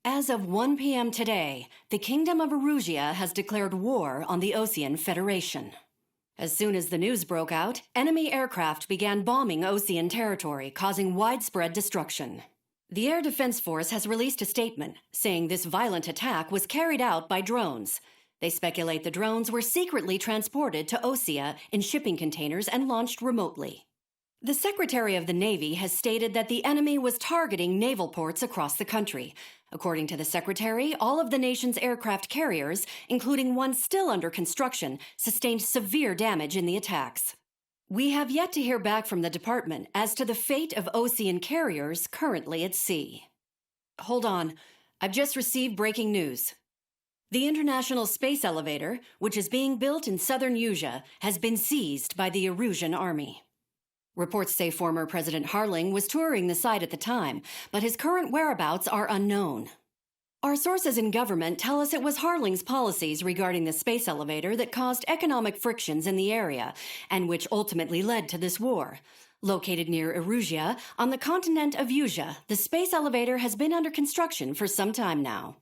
As of 1 p.m. today, the Kingdom of Erusia has declared war on the Osean Federation. As soon as the news broke out, enemy aircraft began bombing Osean territory, causing widespread destruction. The Air Defense Force has released a statement saying this violent attack was carried out by drones. They speculate the drones were secretly transported to Osea in shipping containers and launched remotely. The Secretary of the Navy has stated that the enemy was targeting naval ports across the country. According to the Secretary, all of the nation's aircraft carriers, including one still under construction, sustained severe damage in the attacks. We have yet to hear back from the department as to the fate of Osean carriers currently at sea. Hold on, I've just received breaking news. The International Space Elevator, which is being built in southern Usea, has been seized by the Erusian army. Reports say former President Harling was touring the site at the time, but his current whereabouts are unknown. Our sources in government tell us it was Harling's policies regarding the space elevator that caused economic frictions in the area, and which ultimately led to this war. Located near Erusia, on the continent of Usea, the space elevator has been under construction for some time now.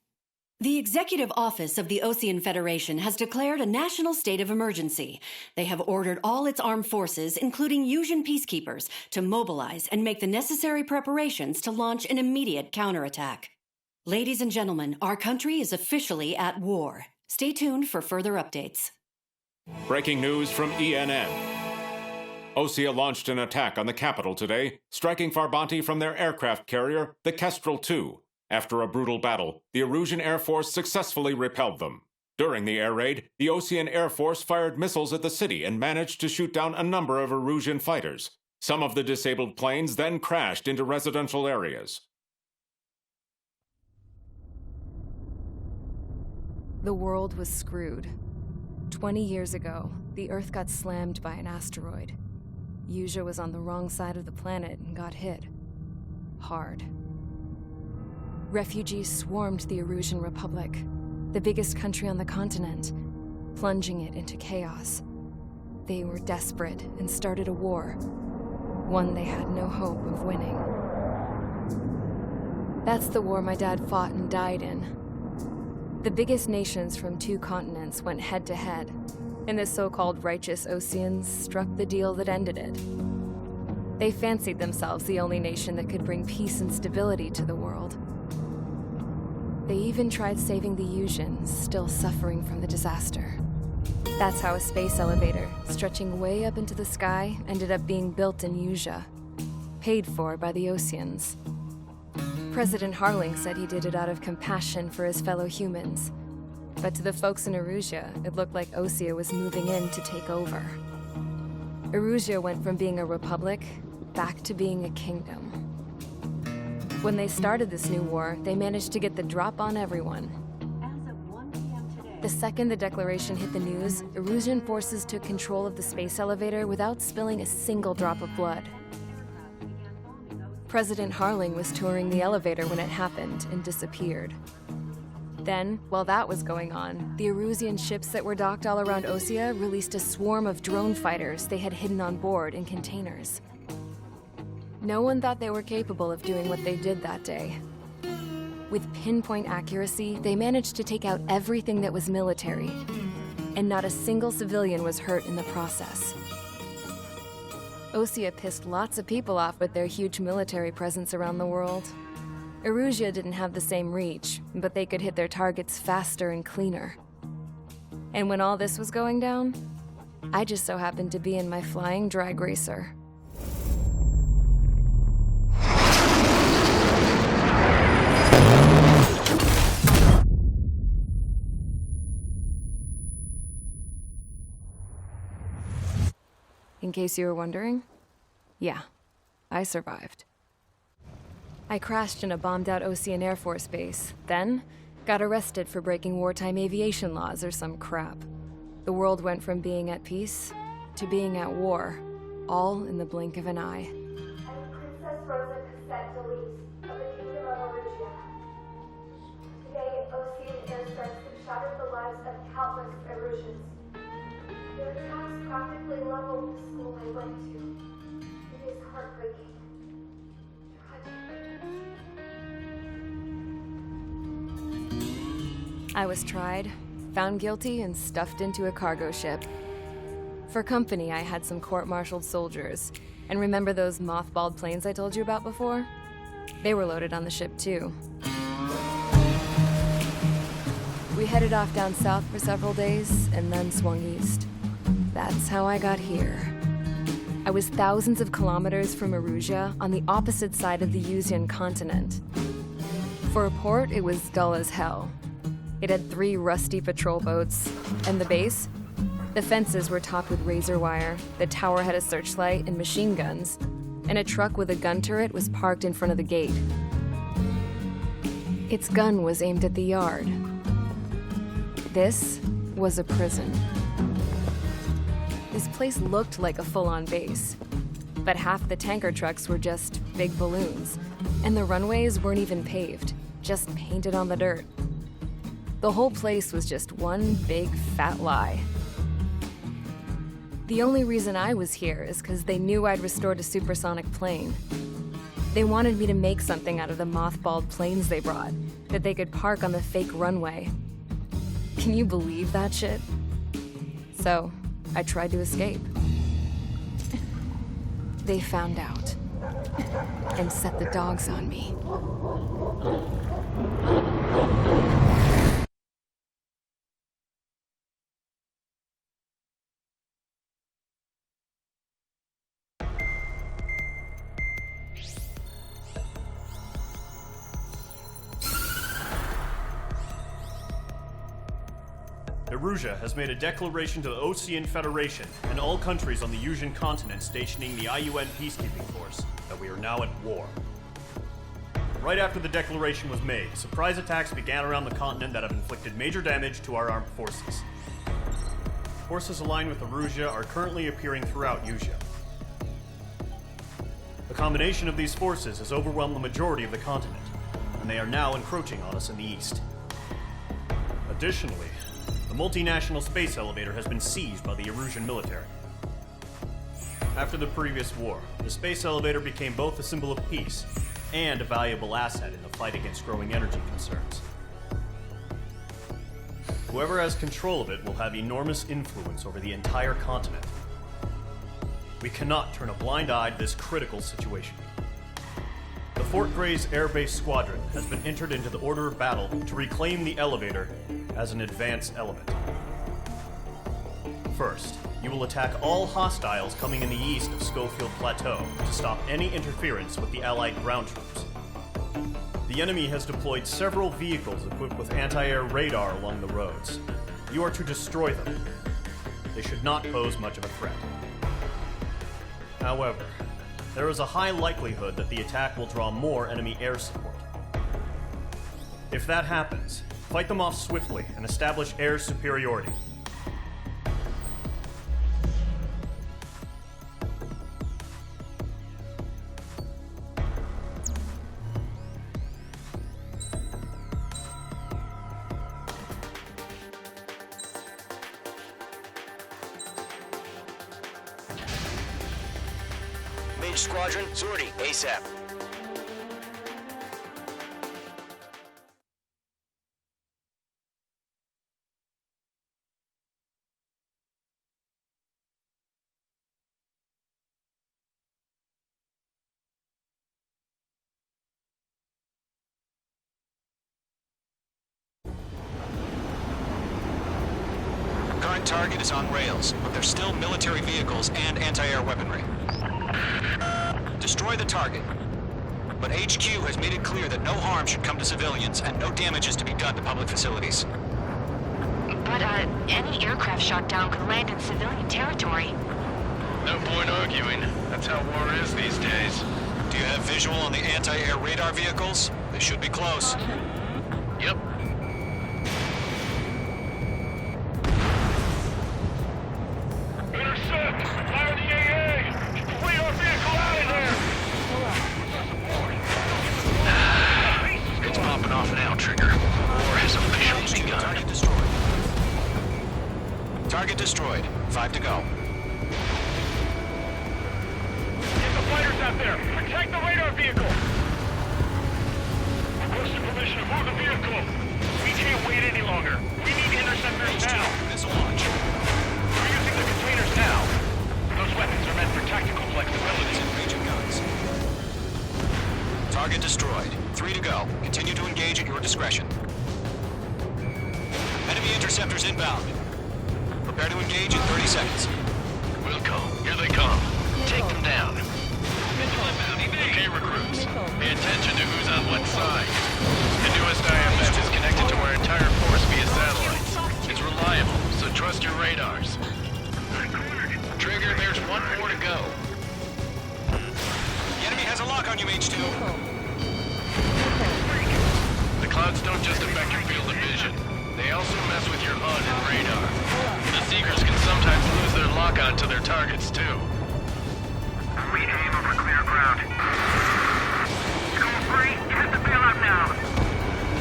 The Executive Office of the Osean Federation has declared a national state of emergency. They have ordered all its armed forces, including Usian peacekeepers, to mobilize and make the necessary preparations to launch an immediate counterattack. Ladies and gentlemen, our country is officially at war. Stay tuned for further updates. Breaking news from ENN. Osea launched an attack on the capital today, striking Farbanti from their aircraft carrier, the Kestrel II. After a brutal battle, the Erusian Air Force successfully repelled them. During the air raid, the Osean Air Force fired missiles at the city and managed to shoot down a number of Erusian fighters. Some of the disabled planes then crashed into residential areas. The world was screwed. 20 years ago, the Earth got slammed by an asteroid. Usea was on the wrong side of the planet and got hit. Hard. Refugees swarmed the Erusian Republic, the biggest country on the continent, plunging it into chaos. They were desperate and started a war, one they had no hope of winning. That's the war my dad fought and died in. The biggest nations from 2 continents went head-to-head, and the so-called righteous Oseans struck the deal that ended it. They fancied themselves the only nation that could bring peace and stability to the world. They even tried saving the Usians, still suffering from the disaster. That's how a space elevator, stretching way up into the sky, ended up being built in Usea, paid for by the Oseans. President Harling said he did it out of compassion for his fellow humans. But to the folks in Erusia, it looked like Osea was moving in to take over. Erusia went from being a republic back to being a kingdom. When they started this new war, they managed to get the drop on everyone. As of 1 p.m. today, The second the declaration hit the news, Erusian forces took control of the space elevator without spilling a single drop of blood. President Harling was touring the elevator when it happened and disappeared. Then, while that was going on, the Erusian ships that were docked all around Osea released a swarm of drone fighters they had hidden on board in containers. No one thought they were capable of doing what they did that day. With pinpoint accuracy, they managed to take out everything that was military, and not a single civilian was hurt in the process. Osea pissed lots of people off with their huge military presence around the world. Erusia didn't have the same reach, but they could hit their targets faster and cleaner. And when all this was going down, I just so happened to be in my flying drag racer. In case you were wondering, yeah, I survived. I crashed in a bombed-out Osean Air Force base, then got arrested for breaking wartime aviation laws or some crap. The world went from being at peace to being at war, all in the blink of an eye. I'm Princess Rosa Cassette Delise of the Kingdom of Erusia. Today, Osean airstrikes have shattered the lives of countless Erusians. Their attacks practically leveled the school I went to. It is heartbreaking. Tragic. I was tried, found guilty, and stuffed into a cargo ship. For company, I had some court-martialed soldiers. And remember those mothballed planes I told you about before? They were loaded on the ship, too. We headed off down south for several days, and then swung east. That's how I got here. I was thousands of kilometers from Erusia, on the opposite side of the Yuzian continent. For a port, it was dull as hell. It had 3 rusty patrol boats, and the base? The fences were topped with razor wire, the tower had a searchlight and machine guns, and a truck with a gun turret was parked in front of the gate. Its gun was aimed at the yard. This was a prison. This place looked like a full-on base, but half the tanker trucks were just big balloons, and the runways weren't even paved, just painted on the dirt. The whole place was just one big fat lie. The only reason I was here is because they knew I'd restored a supersonic plane. They wanted me to make something out of the mothballed planes they brought, that they could park on the fake runway. Can you believe that shit? So, I tried to escape. They found out and set the dogs on me. Erusia has made a declaration to the Osean Federation and all countries on the Yuzian continent stationing the IUN peacekeeping force that we are now at war. Right after the declaration was made, surprise attacks began around the continent that have inflicted major damage to our armed forces. Forces aligned with Erusia are currently appearing throughout Yusia. The combination of these forces has overwhelmed the majority of the continent, and they are now encroaching on us in the east. Additionally, the multinational space elevator has been seized by the Erusian military. After the previous war, the space elevator became both a symbol of peace and a valuable asset in the fight against growing energy concerns. Whoever has control of it will have enormous influence over the entire continent. We cannot turn a blind eye to this critical situation. The Fort Grays Air Base Squadron has been entered into the order of battle to reclaim the elevator as an advanced element. First, you will attack all hostiles coming in the east of Schofield Plateau to stop any interference with the Allied ground troops. The enemy has deployed several vehicles equipped with anti-air radar along the roads. You are to destroy them. They should not pose much of a threat. However, there is a high likelihood that the attack will draw more enemy air support. If that happens, fight them off swiftly and establish air superiority. Mage Squadron, sortie, ASAP. Current target is on rails, but there's still military vehicles and anti-air weaponry. Destroy the target. But HQ has made it clear that no harm should come to civilians and no damage is to be done to public facilities. But, any aircraft shot down could land in civilian territory. No point arguing. That's how war is these days. Do you have visual on the anti-air radar vehicles? They should be close. Yep. Intercept! Fire the AA! Get the radar vehicle out of there! It's popping off now, Trigger. War has officially begun. Target destroyed. Target destroyed. 5 to go. Get the fighters out there! Protect the radar vehicle! Requesting permission to move the vehicle! We can't wait wait any longer. We need interceptors H2, now. missile launch. We're using the containers now. Those weapons are meant for tactical It's flexibility. in range of guns. Target destroyed. 3 to go. Continue to engage at your discretion. Enemy interceptors inbound. Prepare to engage in 30 seconds. Wilco, here they come. Take them down. Okay, recruits. Pay attention to who's on what side. The newest IFF is connected to our entire force via satellite. It's reliable, so trust your radars. Trigger, there's one more to go. The enemy has a lock on you, H2. The clouds don't just affect your field of vision. They also mess with your HUD and radar. The Seekers can sometimes lose their lock-on to their targets, too. We aim over clear ground. School free, hit the bailout now.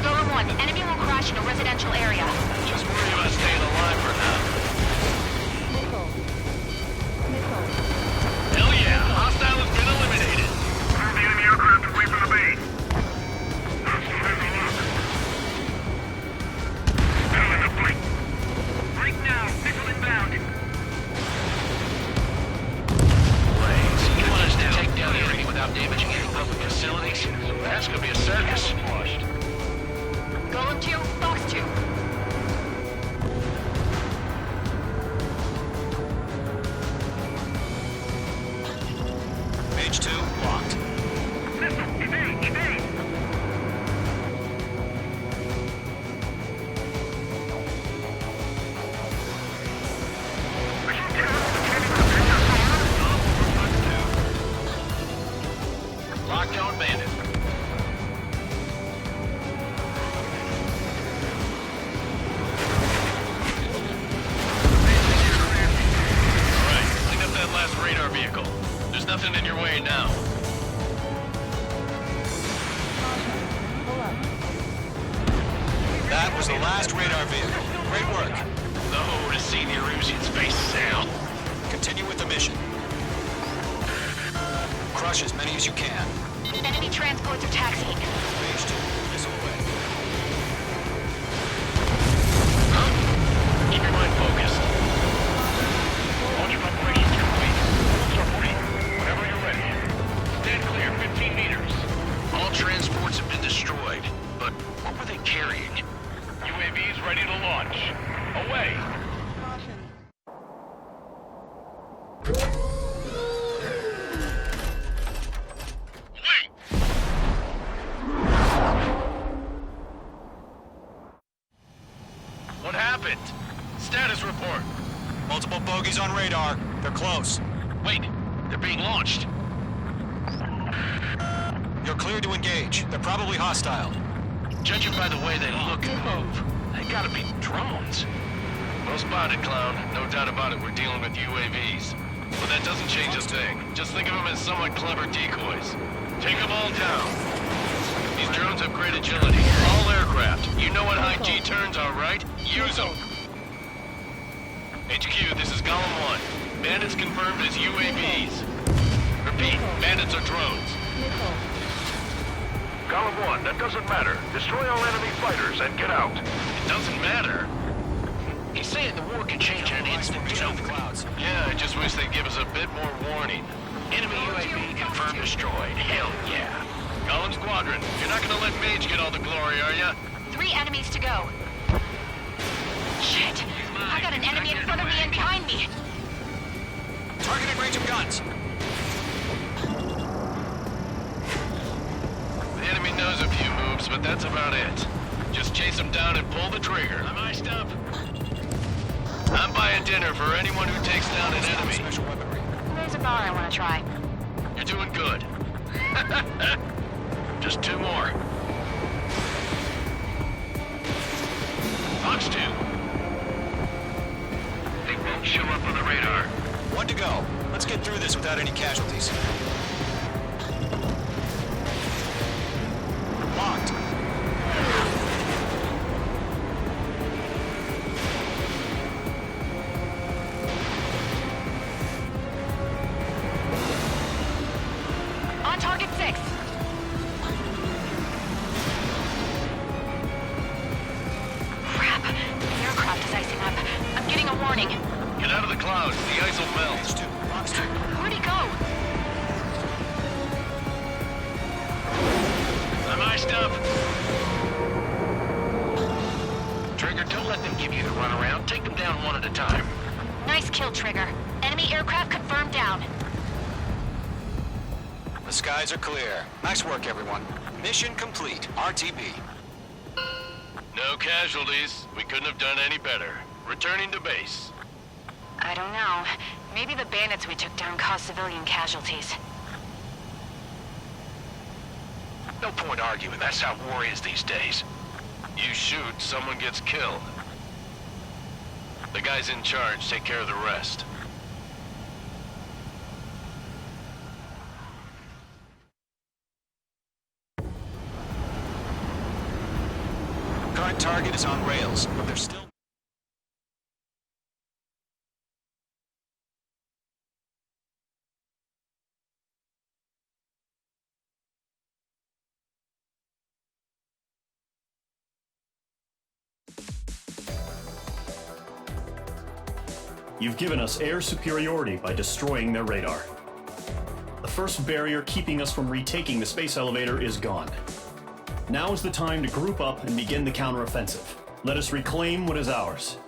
Golem 1, enemy will crash in a residential area. Just worry about staying alive for now. Hell yeah! Hostile has been eliminated! Move the enemy aircraft away from the base. Down in the fleet. Break now, missile inbound. Brains, you want us to take down the enemy without damaging any public facilities? That's gonna be a circus. Golem 2, Fox 2. H2 locked. Missile, evade, evade. Lockdown bandit. Alright, clean up that last radar vehicle. There's nothing in your way now. That was the last radar vehicle. Great work. Oh, to see the Erusian space sail. Continue with the mission. Crush as many as you can. Enemy transports are taxiing. H2, missile away. Keep your mind focused. Launch operations complete. Troops are free. Whenever you're ready. Stand clear, 15 meters. All transports have been destroyed, but what were they carrying? UAVs ready to launch. Away. Wait! What happened? Status report. Multiple bogies on radar. They're close. Wait, they're being launched. You're cleared to engage. They're probably hostile. Judging by the way they look and move, they gotta be drones. Well spotted, Clown. No doubt about it, we're dealing with UAVs. But that doesn't change a thing. Just think of them as somewhat clever decoys. Take them all down. These drones have great agility. All aircraft. You know what high G turns are, right? Use them. HQ, this is Golem 1. Bandits confirmed as UAVs. Repeat, bandits are drones. Golem 1, that doesn't matter. Destroy all enemy fighters and get out. It doesn't matter. He's saying the war can change in an instant, too. Yeah, I just wish they'd give us a bit more warning. Enemy UAV confirmed destroyed. Hell yeah. Golem Squadron, you're not gonna let Mage get all the glory, are ya? 3 enemies to go. Shit! I got an enemy in front of me and behind me. Targeted range of guns. The enemy knows a few moves, but that's about it. Just chase them down and pull the trigger. I'm iced up. I'm buying dinner for anyone who takes down an enemy. Special weaponry. There's a bar I want to try. You're doing good. Just 2 more. Fox 2. They won't show up on the radar. 1 to go. Let's get through this without any casualties. Locked. On target 6. clouds. The ice will melt. Where'd he go? I'm iced up. Trigger, don't let them give you the runaround. Take them down one at a time. Nice kill, Trigger. Enemy aircraft confirmed down. The skies are clear. Nice work, everyone. Mission complete. RTB. No casualties. We couldn't have done any better. Returning to base. I don't know. Maybe the bandits we took down caused civilian casualties. No point arguing. That's how war is these days. You shoot, someone gets killed. The guys in charge take care of the rest. Current target is on rails, but there's still... You've given us air superiority by destroying their radar. The first barrier keeping us from retaking the space elevator is gone. Now is the time to group up and begin the counteroffensive. Let us reclaim what is ours.